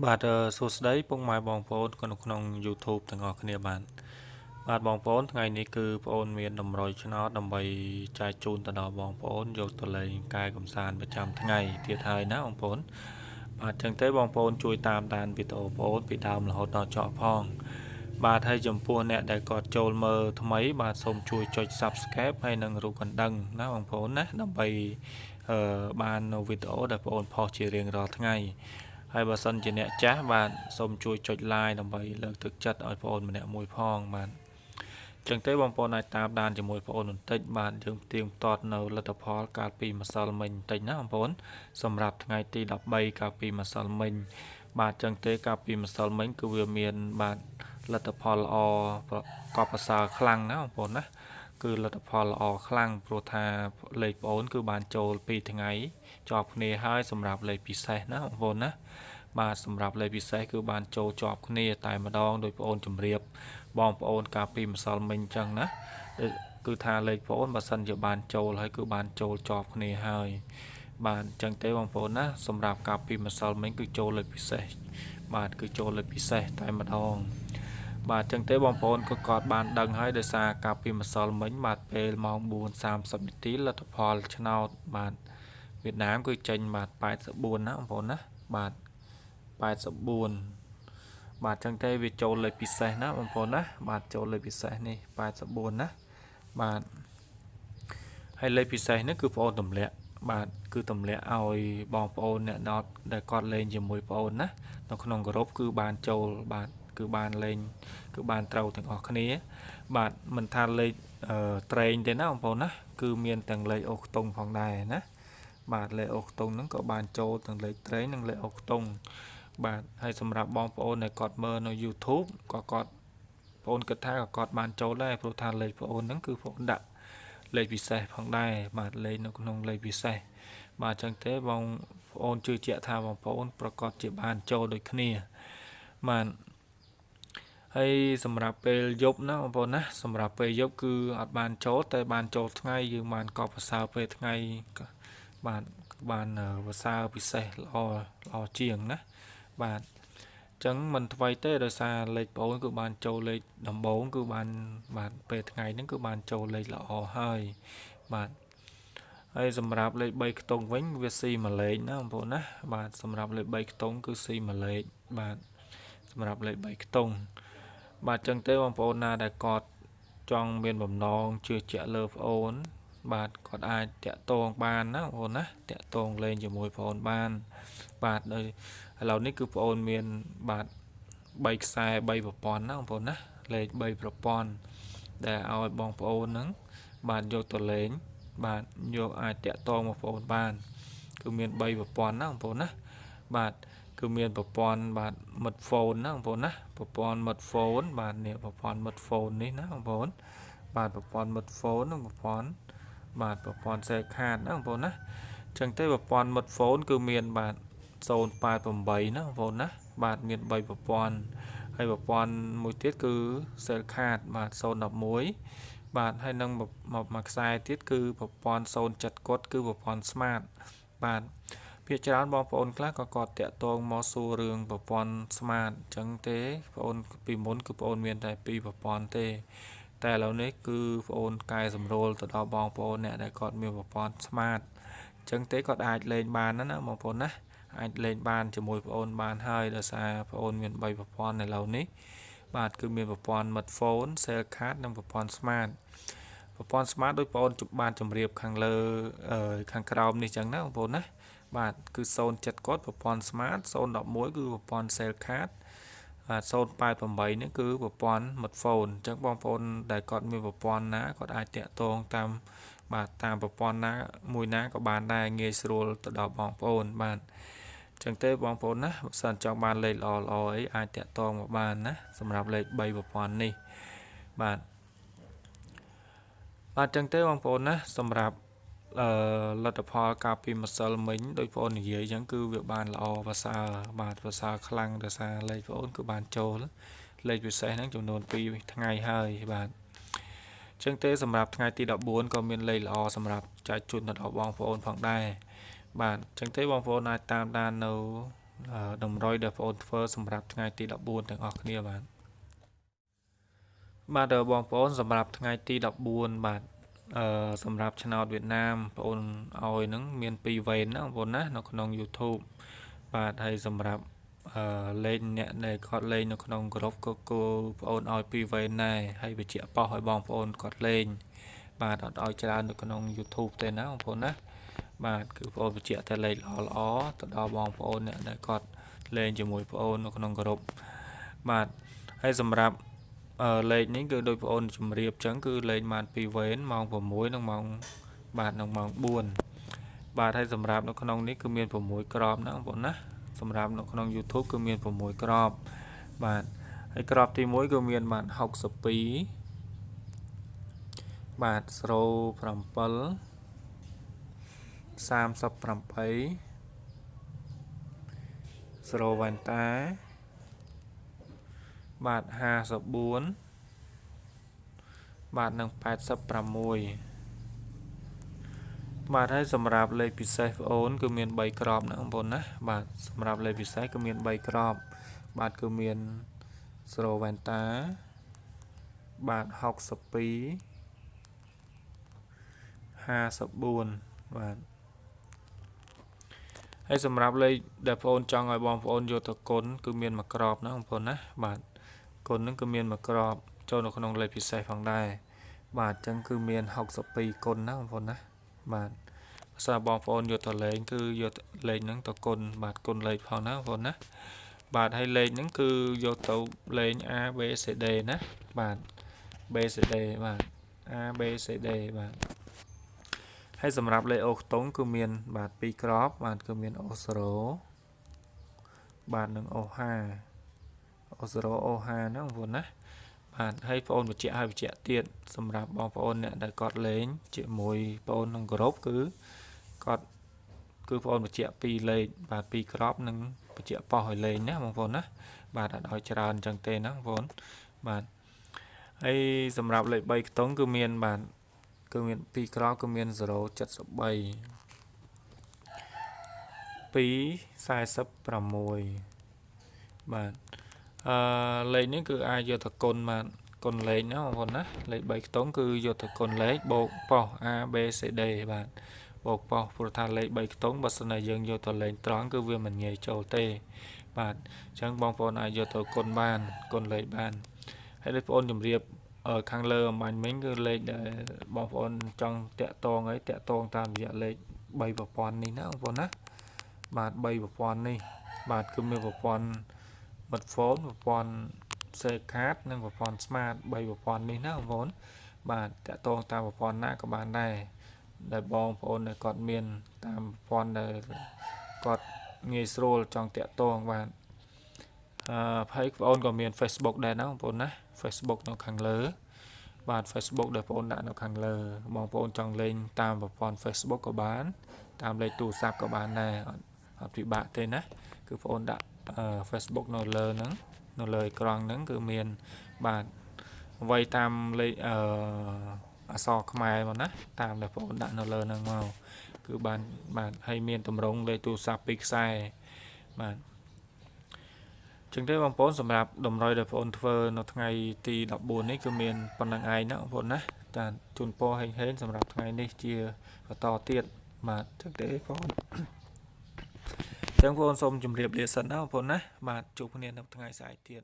បាទសួស្តីពុកម៉ែបងប្អូនក្នុង YouTube ទាំងអស់គ្នាបាទបងប្អូនថ្ងៃនេះគឺបងប្អូនមានតម្រុយឆ្នោតដើម្បីចែកជូនទៅដល់បងប្អូនយកទៅលេងកាយកំសាន្តប្រចាំថ្ងៃទៀតហើយណាបងប្អូនបាទចឹងទេបងប្អូនជួយតាមដានវីដេអូបងប្អូនពីដើមរហូតដល់ចប់ផងបាទហើយចំពោះអ្នកដែលគាត់ចូលមើលថ្មីបាទសូមជួយចុច Subscribe ហើយនិងរូបកណ្ដឹងណាបងប្អូនណាដើម្បីបាននៅវីដេអូដែលបងប្អូនផុសជារៀងរាល់ថ្ងៃហើយបើសិនជាអ្នកចាស់បាទសូមជួយចុច like ដើម្បីលើកទឹកចិត្តឲ្យបងប្អូនម្នាក់មួយផងបាទចឹងទេបងប្អូនអាចតាមដានជាមួយបងប្អូនបន្តិចបាទយើងផ្ទៀងផ្ទាត់នៅលទ្ធផលកាលពីម្សិលមិញបន្តិចណាបងប្អូនសម្រាប់ថ្ងៃទី13កាលពីម្សិលមិញបាទចឹងទេកាលពីម្សិលមិញគឺវាមានបាទលទ្ធផលល្អក៏ប្រសើរខ្លាំងណាបងប្អូនណាគឺលទ្ធផលល្អខ្លាំងព្រោះថាលេខបងប្អូនគឺបានចូល2ថ្ងៃជាប់គ្នាហើយសម្រាប់លេខពិសេសណាបងប្អូនណាបាទសម្រាប់លេខពិសេសគឺបានចូលជាប់គ្នាតែម្ដងដោយបងប្អូនជម្រាបបងប្អូនកាលពីម្សិលមិញអញ្ចឹងណាគឺថាលេខបងប្អូនបើសិនជាបានចូលហើយគឺបានចូលជាប់គ្នាហើយបាទអញ្ចឹងទេបងប្អូនណាសម្រាប់កាលពីម្សិលមិញគឺចូលលេខពិសេសបាទគឺចូលលេខពិសេសតែម្ដងបាទចឹងទេបងប្អូនក៏គាត់បានដឹងហើយដោយសារកាលពីម្សិលមិញបាទពេលម៉ោង 4:30 នាទីលទ្ធផលឆ្នោតបាទវៀតណាមគឺចេញបាទ84ណាបងប្អូនណាបាទ84បាទចឹងទេវាចូលលេខពិសេសណាបងប្អូនណាបាទចូលលេខពិសេសនេះ84ណាបាទហើយលេខពិសេសនេះគឺបងប្អូនទម្លាក់បាទគឺទម្លាក់ឲ្យបងប្អូនអ្នកណតដែលគាត់លេងជាមួយបងប្អូនណានៅក្នុងក្រុមគឺបានចូលបាទគឺបានលេងគឺបានត្រូវទាំងអស់គ្នាបាទមិនថាលេខត្រេងទេណាបងប្អូនណាគឺមានទាំងលេខអូខ្ទង់ផងដែរណាបាទលេខអូខ្ទង់ហ្នឹងក៏បានចូលទាំងលេខត្រេងនិងលេខអូខ្ទង់បាទហើយសម្រាប់បងប្អូនដែលគាត់មើលនៅ YouTube ក៏គាត់បងប្អូនគិតថាក៏គាត់បានចូលដែរព្រោះថាលេខបងប្អូនហ្នឹងគឺបងប្អូនដាក់លេខពិសេសផងដែរបាទលេខនៅក្នុងលេខពិសេសបាទអញ្ចឹងទេបងប្អូនជឿជាក់ថាបងប្អូនប្រកាសជាបានចូលដូចគ្នាបាទហើយសម្រាប់ពេលយប់ណាបងប្អូនណាសម្រាប់ពេលយប់គឺអត់បានចូលតែបានចូលថ្ងៃយើងបានកប់ប្រសើរពេលថ្ងៃបាទបានប្រសើរពិសេសល្អជាងណាបាទចឹងមិនថ្មីទេដោយសារលេខប្អូនគឺបានចូលលេខដំបូងគឺបានបាទពេលថ្ងៃហ្នឹងគឺបានចូលលេខល្អហើយបាទហើយសម្រាប់លេខ3ខ្ទង់វិញវាស៊ីមួយលេខណាបងប្អូនណាបាទសម្រាប់លេខ3ខ្ទង់គឺស៊ីមួយលេខបាទសម្រាប់លេខ3ខ្ទង់បាទចឹងទេបងប្អូនណាដែលគាត់ចង់មានបំណងជឿជាក់លើប្អូនបាទគាត់អាចតាក់ទងបានណាបងប្អូនណាតាក់ទងលេងជាមួយប្អូនបានបាទដោយឥឡូវនេះគឺប្អូនមានបាទ3ខ្សែ3ប្រព័ន្ធណាបងប្អូនណាលេខ3ប្រព័ន្ធដែលឲ្យបងប្អូនហ្នឹងបាទយកទៅលេងបាទយកអាចតាក់ទងបងប្អូនបានគឺមាន3ប្រព័ន្ធណាបងប្អូនណាបាទគឺមានប្រព័ន្ធបាទមិត្តហ្វូនណាបងប្អូនណាប្រព័ន្ធមិត្តហ្វូនបាទនេះប្រព័ន្ធមិត្តហ្វូននេះណាបងប្អូនបាទប្រព័ន្ធមិត្តហ្វូននិងប្រព័ន្ធបាទប្រព័ន្ធសេខាតណាបងប្អូនណាអញ្ចឹងទេប្រព័ន្ធមិត្តហ្វូនគឺមានបាទ088ណាបងប្អូនណាបាទមាន3ប្រព័ន្ធហើយប្រព័ន្ធមួយទៀតគឺ cell card បាទ011បាទហើយនឹងមួយខ្សែទៀតគឺប្រព័ន្ធ07គត់គឺប្រព័ន្ធ smart បាទភាគច្រើនបងប្អូនខ្លះក៏គាត់តាក់ទងមកសួររឿងប្រព័ន្ធ smart អញ្ចឹងទេបងប្អូនពីមុនគឺបងប្អូនមានតែ2ប្រព័ន្ធទេតែឥឡូវនេះគឺបងប្អូនកែសម្រួលទៅដល់បងប្អូនអ្នកដែលគាត់មានប្រព័ន្ធ smart អញ្ចឹងទេគាត់អាចលេងបានណាបងប្អូនណាអាចលេងបានជាមួយបងប្អូនបានហើយដោយសារបងប្អូនមាន3ប្រព័ន្ធឥឡូវនេះបាទគឺមានប្រព័ន្ធ smartphone cell card និងប្រព័ន្ធ smart ប្រព័ន្ធ smart ដោយបងប្អូនបានជម្រាបខាងលើខាងក្រោមនេះចឹងណាបងប្អូនណាបាទគឺ07គត់ប្រព័ន្ធ smart 011គឺប្រព័ន្ធ cell card 088នេះគឺប្រព័ន្ធ smartphone អញ្ចឹងបងប្អូនដែលគាត់មានប្រព័ន្ធណាគាត់អាចតាក់ទងតាមបាទតាមប្រព័ន្ធណាមួយណាក៏បានដែរងាយស្រួលទៅដល់បងប្អូនបាទចឹងទេបងប្អូនណាបើសិនចង់បានលេខល្អអីអាចតាក់ទងមកបានណាសម្រាប់លេខ3ប្រព័ន្ធនេះបាទចឹងទេបងប្អូនណាសម្រាប់លទ្ធផលកាលពីម្សិលមិញដោយបងប្អូននិយាយចឹងគឺវាបានល្អប្រសើរបាទប្រសើរខ្លាំងដោយសារលេខបងប្អូនគឺបានចូលលេខពិសេសហ្នឹងចំនួន2ថ្ងៃហើយបាទចឹងទេសម្រាប់ថ្ងៃទី14ក៏មានលេខល្អសម្រាប់ចែកជូនទៅដល់បងប្អូនផងដែរបាទចឹងទេបងប្អូនអាចតាមដាននៅ តម្រុយដែលបងប្អូនធ្វើសម្រាប់ថ្ងៃទី14ទាំងអស់គ្នាបាទបងប្អូនសម្រាប់ថ្ងៃទី14បាទសម្រាប់ឆ្នោតវៀតណាមបងប្អូនឲ្យនឹងមាន2វេនណាបងប្អូនណានៅក្នុង YouTube បាទហើយសម្រាប់លេខអ្នកដែលគាត់លេងនៅក្នុងក្រុមក៏គួរបងប្អូនឲ្យ2វេនដែរហើយបញ្ជាក់ប៉ោះឲ្យបងប្អូនគាត់លេងបាទអត់ឲ្យច្រើននៅក្នុង YouTube ទេណាបងប្អូនណាបាទគឺបងប្អូនបញ្ជាក់តែលេខល្អទៅដល់បងប្អូនអ្នកដែលគាត់លេងជាមួយបងប្អូននៅក្នុងក្រុមបាទហើយសម្រាប់លេខនេះគឺដោយបងប្អូនជម្រាបចឹងគឺលេខបាន2វេនម៉ោង6និងម៉ោងម៉ោង4បាទហើយសម្រាប់នៅក្នុងនេះគឺមាន6ក្របណាបងប្អូនណាសម្រាប់នៅក្នុង YouTube គឺមាន6ក្របបាទហើយក្របទី1គឺមានបាទ62បាទ07 38 0វ៉ែនតាបាទ54បាទនិង86បាទហើយសម្រាប់លេខពិសេសបងប្អូនគឺមាន3ក្របណាបងប្អូនណាបាទសម្រាប់លេខពិសេសគឺមាន3ក្របបាទគឺមាន0វ៉ែនតាបាទ62 54បាទហើយសម្រាប់លេខដែលបងប្អូនចង់ឲ្យបងប្អូនយកទៅគុណគឺមានមួយក្របណាបងប្អូនណាបាទគុណនឹងគឺមានមួយក្របចូលនៅក្នុងលេខពិសេសផងដែរបាទអញ្ចឹងគឺមាន62គុណណាបងប្អូនណាបាទភាសាបងប្អូនយកទៅលេងគឺយកលេខហ្នឹងទៅគុណបាទគុណលេខផងណាបងប្អូនណាបាទហើយលេខហ្នឹងគឺយកទៅលេង A B C D ណាបាទ B C D បាទ A B C D បាទហើយសម្រាប់លេខអូខ្ទង់គឺមានបាទ2ក្របបាទគឺមានអូ0បាទនិងអូ50អូ0អូ50ណាបងប្អូនណាបាទហើយបងប្អូនបញ្ជាក់ទៀតសម្រាប់បងប្អូនអ្នកដែលគាត់លេងជាមួយបងប្អូនក្នុងក្រុមគឺគាត់គឺបងប្អូនបញ្ជាក់2លេខបាទ2ក្របនិងបញ្ជាក់ប៉ោះឲ្យលេងណាបងប្អូនណាបាទអត់ឲ្យច្រើនអញ្ចឹងទេណាបងប្អូនបាទហើយសម្រាប់លេខ3ខ្ទង់គឺមានបាទគឺមាន2ក្របគឺមាន073 246បាទលេខនេះគឺអាចយកទៅគុណបាទគុណលេខណាបងប្អូនណាលេខ3ខ្ទង់គឺយកទៅគុណលេខបូកប៉ោះ A B C D បាទបូកប៉ោះព្រោះថាលេខ3ខ្ទង់បើសិនតែយើងយកទៅលេងត្រង់គឺវាមិនងាយចូលទេបាទអញ្ចឹងបងប្អូនអាចយកទៅគុណបានគុណលេខបានហើយបងប្អូនជម្រាបខាងលើអំបញ្ញមិញគឺលេខដែលបងប្អូនចង់តាក់ទងអីតាក់ទងតាមរយៈលេខ3ប្រព័ន្ធនេះណាបងប្អូនណាបាទ3ប្រព័ន្ធនេះបាទគឺមានប្រព័ន្ធបិទហ្វូនប្រព័ន្ធសេខាតនិងប្រព័ន្ធស្មាត3ប្រព័ន្ធនេះណាបងប្អូនបាទតាក់ទងតាមប្រព័ន្ធណាក៏បានដែរដែលបងប្អូនដែលគាត់មានតាមប្រព័ន្ធដែលគាត់ងាយស្រួលចង់តាក់ទងបាទហើយបងប្អូនក៏មាន Facebook ដែរណាបងប្អូនណា Facebook នៅខាងលើបាទ Facebook ដែលបងប្អូនដាក់នៅខាងលើបងប្អូនចង់លេងតាមប្រព័ន្ធ Facebook ក៏បានតាមលេខទូរស័ព្ទក៏បានដែរអត់ពិបាកទេណាគឺបងប្អូនដាក់ Facebook នៅលើហ្នឹងនៅលើអេក្រង់ហ្នឹងគឺមានបាទអ្វីតាមលេខអក្សរខ្មែរមកណាតាមដែលបងប្អូនដាក់នៅលើហ្នឹងមកគឺបានបាទហើយមានតម្រងលេខទូរស័ព្ទ2ខ្សែបាទចឹងទេបងប្អូនសម្រាប់តម្រុយដែលបងប្អូនធ្វើនៅថ្ងៃទី14នេះគឺមានប៉ុណ្្នឹងឯងណាបងប្អូនណាតាជូនពរហេងសម្រាប់ថ្ងៃនេះជាបន្តទៀតបាទចឹងទេបងប្អូនចឹងបងប្អូនសូមជម្រាបលាសិនណាបងប្អូនណាបាទជួបគ្នានៅថ្ងៃស្អែកទៀត